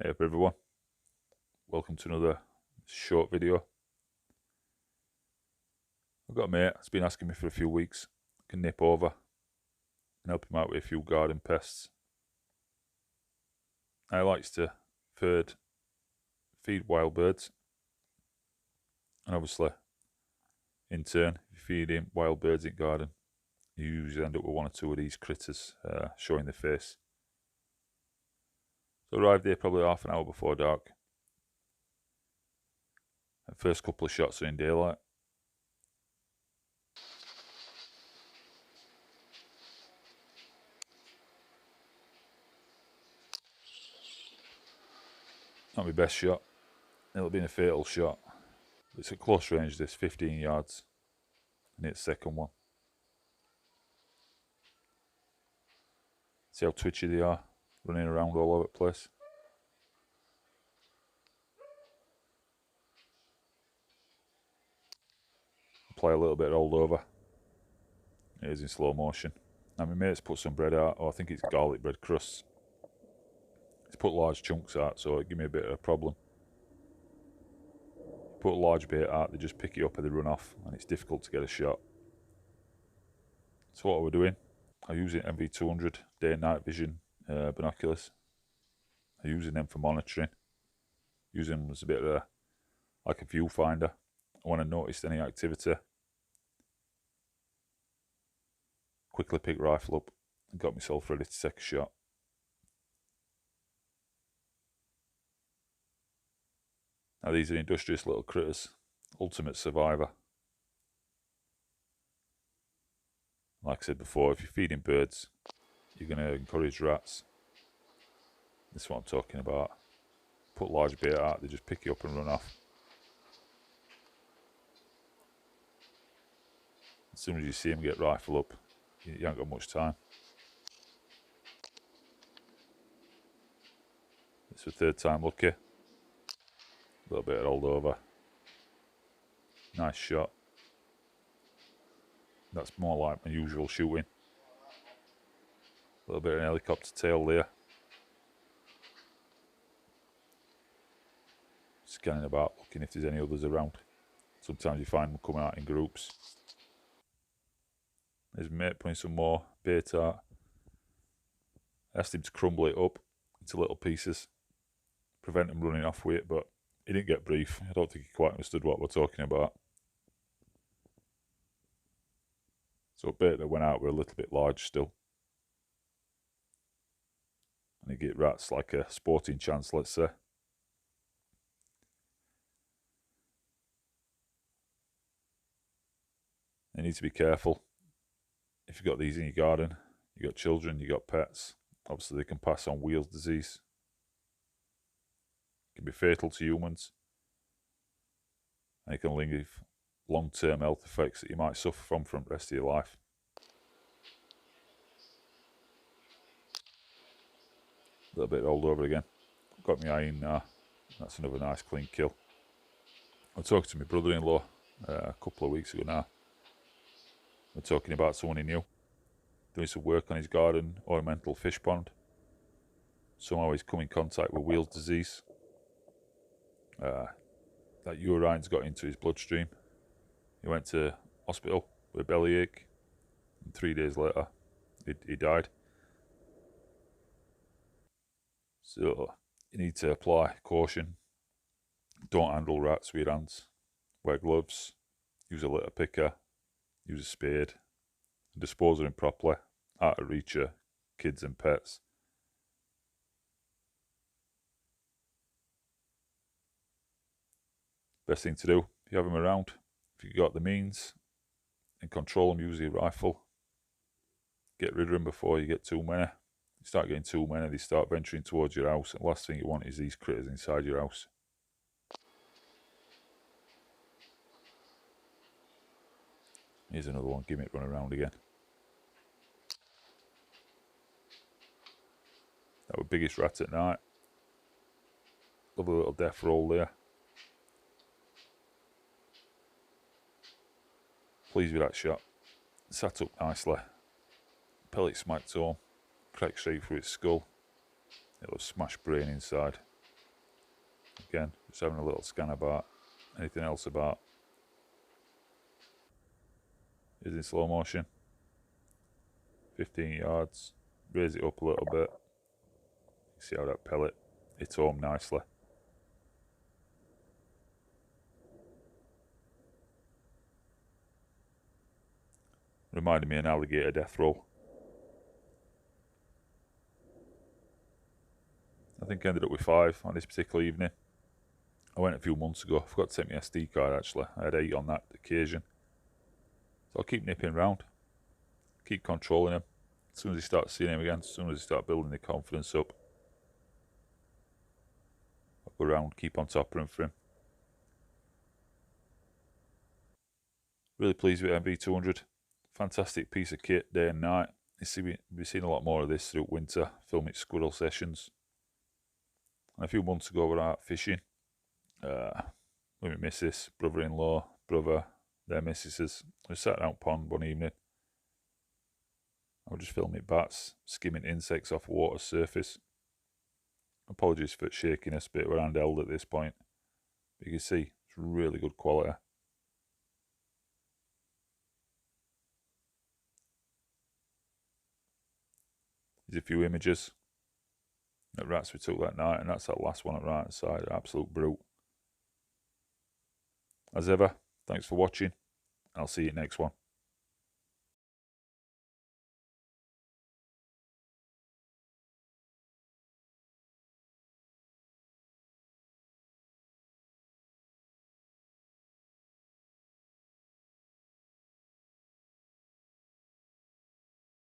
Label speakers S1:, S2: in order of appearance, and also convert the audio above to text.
S1: Hey up everyone, welcome to another short video. I've got a mate that's been asking me for a few weeks. I can nip over and help him out with a few garden pests. He likes to feed wild birds, and obviously in turn if you feed him wild birds in garden you usually end up with one or two of these critters showing their face. So I arrived here probably half an hour before dark. The first couple of shots are in daylight. Not my best shot, it'll be a fatal shot. It's at close range, this 15 yards, and it's second one. See how twitchy they are, running around all over the place. Play a little bit rolled over. It is in slow motion. Now my mate's put some bread out, or I think it's garlic bread crusts. He's put large chunks out, so it give me a bit of a problem. Put a large bait out, they just pick it up and they run off, and it's difficult to get a shot. So what we're doing, I'm using MV200 day and night vision binoculars. I'm using them for monitoring. Using them as a bit of like a viewfinder. When I noticed any activity, quickly picked rifle up and got myself ready to take a shot. Now these are industrious little critters, ultimate survivor. Like I said before, if you're feeding birds, you're going to encourage rats. This is what I'm talking about. Put large bait out, they just pick you up and run off. As soon as you see them get rifle up, you haven't got much time. It's the third time lucky. A little bit rolled over. Nice shot. That's more like my usual shooting. A little bit of an helicopter tail there. Scanning about, looking if there's any others around. Sometimes you find them coming out in groups. There's my mate putting some more bait out. I asked him to crumble it up into little pieces, prevent him running off with it, but he didn't get brief. I don't think he quite understood what we're talking about. So bait that went out were a little bit large still. And you get rats like a sporting chance, let's say. You need to be careful. If you've got these in your garden, you've got children, you've got pets, obviously they can pass on wheals disease. It can be fatal to humans. And it can leave long-term health effects that you might suffer from the rest of your life. A little bit rolled over again. Got my eye in now. That's another nice clean kill. I was talking to my brother-in-law a couple of weeks ago now. We're talking about someone he knew doing some work on his garden ornamental fish pond. Somehow he's come in contact with wheals disease. That urine's got into his bloodstream. He went to hospital with a bellyache, and 3 days later he died. So you need to apply caution. Don't handle rats with your hands. Wear gloves, use a litter picker, use a spade, and dispose of them properly, out of reach of kids and pets. Best thing to do, if you have them around, if you've got the means, and control them, use your rifle. Get rid of them before you get too many. You start getting too many, they start venturing towards your house, and the last thing you want is these critters inside your house. Here's another one, gimmick run around again. That was biggest rat at night. Lovely little death roll there. Pleased with that shot. Sat up nicely. Pellet smacked home. Cracked straight through its skull. It was smashed brain inside. again, just having a little scan about anything else about. Is in slow motion. 15 yards. Raise it up a little bit. See how that pellet hits home nicely. Reminded me of an alligator death roll. I think I ended up with 5 on this particular evening. I went a few months ago. I forgot to take my SD card actually. I had 8 on that occasion. So I'll keep nipping round. Keep controlling him. As soon as you start seeing him again, as soon as you start building the confidence up, I'll go around, keep on top of him for him. Really pleased with MV200. Fantastic piece of kit, day and night. You see, we'll be seeing a lot more of this through winter, filming squirrel sessions. And a few months ago, we were out fishing. With my missus, brother-in-law, brother, their missuses. We sat down pond one evening. I was just filming bats, skimming insects off water surface. Apologies for shakiness, but we're handheld at this point. But you can see, it's really good quality. There's a few images of rats we took that night, and that's that last one at right hand side, absolute brute. As ever, thanks for watching. I'll see you next one.